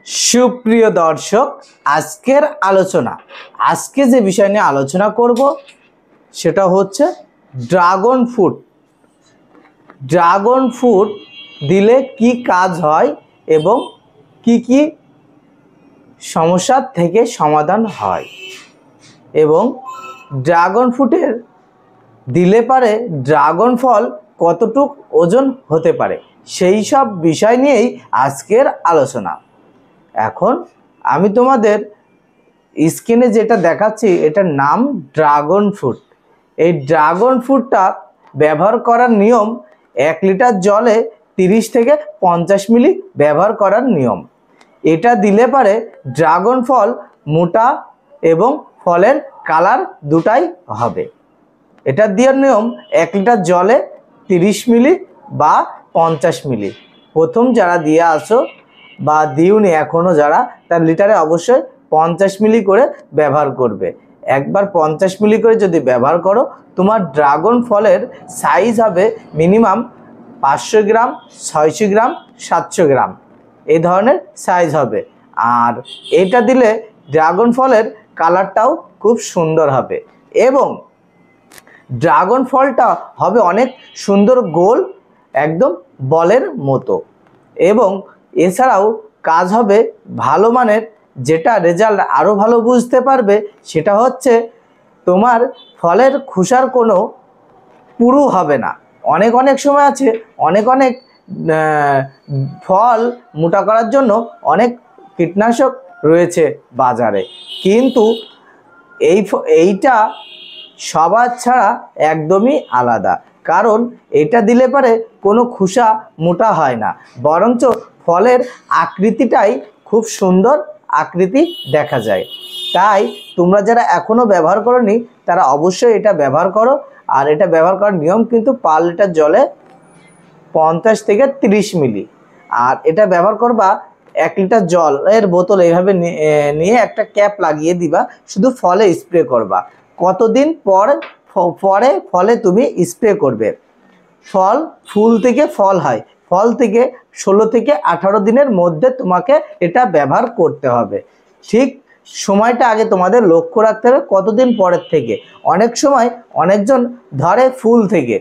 সুপ্রিয় দর্শক, আজকের আলোচনা আজকে যে বিষয় নিয়ে আলোচনা করব সেটা হচ্ছে ড্রাগন ফ্রুট। ড্রাগন ফ্রুট দিলে কি কাজ হয় এবং কি সমস্যার থেকে সমাধান হয় এবং ড্রাগন ফ্রুটের দিলে পারে ড্রাগন ফল কতটুক ওজন হতে পারে, সেই সব বিষয় নিয়েই আজকের আলোচনা। এখন আমি তোমাদের স্ক্রিনে যেটা দেখাচ্ছি এটার নাম ড্রাগন ফ্রুট। এই ড্রাগন ফ্রুটটা ব্যবহার করার নিয়ম 1 লিটার জলে 30 থেকে 50 মিলি ব্যবহার করার নিয়ম। এটা দিলে পারে ড্রাগন ফল মোটা এবং ফলের কালার দুটাই হবে। এটা দেওয়ার নিয়ম 1 লিটার জলে 30 মিলি বা 50 মিলি। প্রথম যারা দিয়ে আসো বা দিওনি এখনও যারা, তার লিটারে অবশ্যই 50 মিলি করে ব্যবহার করবে। একবার 50 মিলি করে যদি ব্যবহার করো, তোমার ড্রাগন ফলের সাইজ হবে মিনিমাম 500 গ্রাম, 600 গ্রাম, 700 গ্রাম এই ধরনের সাইজ হবে। আর এটা দিলে ড্রাগন ফলের কালারটাও খুব সুন্দর হবে এবং ড্রাগন ফলটা হবে অনেক সুন্দর গোল, একদম বলের মতো। এবং এছাড়াও কাজ হবে ভালো মানের, যেটা রেজাল্ট আরও ভালো বুঝতে পারবে সেটা হচ্ছে তোমার ফলের খোসার কোনো পুরু হবে না। অনেক সময় আছে অনেক ফল মোটা করার জন্য অনেক কীটনাশক রয়েছে বাজারে, কিন্তু এইটা সবার ছাড়া একদমই আলাদা। কারণ এটা দিলে পারে কোনো খোসা মোটা হয় না, বরঞ্চ ফলের আকৃতিটাই খুব সুন্দর আকৃতি দেখা যায়। তাই তোমরা যারা এখনও ব্যবহার করোনি তারা অবশ্যই এটা ব্যবহার করো। আর এটা ব্যবহার করার নিয়ম কিন্তু পার লিটার জলে 50 থেকে 30 মিলি। আর এটা ব্যবহার করবা 1 লিটার জলের বোতল এইভাবে নিয়ে একটা ক্যাপ লাগিয়ে দিবা, শুধু ফলে স্প্রে করবা। কতদিন পরে ফলে তুমি স্প্রে করবে? ফুল থেকে ফল হয়, ফল থেকে 16 থেকে 18 দিনের মধ্যে তোমাকে এটা ব্যবহার করতে হবে। ঠিক সময়টা আগে তোমাদের লক্ষ্য রাখতে হবে কতদিন পরের থেকে। অনেক সময় অনেকজন ধরে ফুল থেকে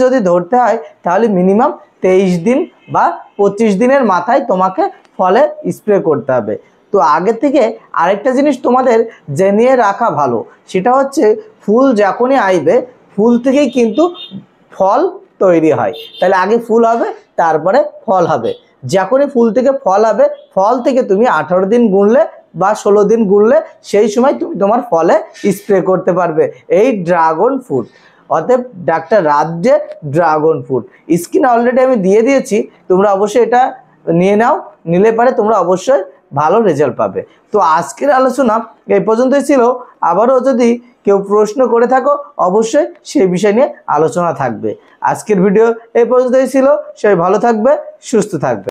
যদি ধরতে হয় তাহলে মিনিমাম 23 দিন বা 25 দিনের মাথায় তোমাকে ফলে স্প্রে করতে হবে। তো আগে থেকে আরেকটা জিনিস তোমাদের জেনে রাখা ভালো, সেটা হচ্ছে ফুল যখনই আইবে ফুল থেকেই কিন্তু ফল তৈরি হয়। তাহলে আগে ফুল হবে তারপরে ফল হবে। যখনই ফুল থেকে ফল হবে, ফল থেকে তুমি 18 দিন গুনলে বা 16 দিন গুনলে সেই সময় তুমি তোমার ফলে স্প্রে করতে পারবে এই ড্রাগন ফ্রুট। অতএব ডাক্তার রাজ্যে ড্রাগন ফ্রুট স্ক্রিনে অলরেডি আমি দিয়ে দিয়েছি, তোমরা অবশ্যই এটা নিয়ে নাও। নিলে পারে তোমরা অবশ্যই ভালো রেজাল্ট পাবে। তো আজকের আলোচনা এই পর্যন্তই ছিল। আবারও যদি কেউ প্রশ্ন করে থাকো অবশ্যই সেই বিষয় নিয়ে আলোচনা থাকবে। আজকের ভিডিও এই পর্যন্তই ছিল। সবাই ভালো থাকবে, সুস্থ থাকবে।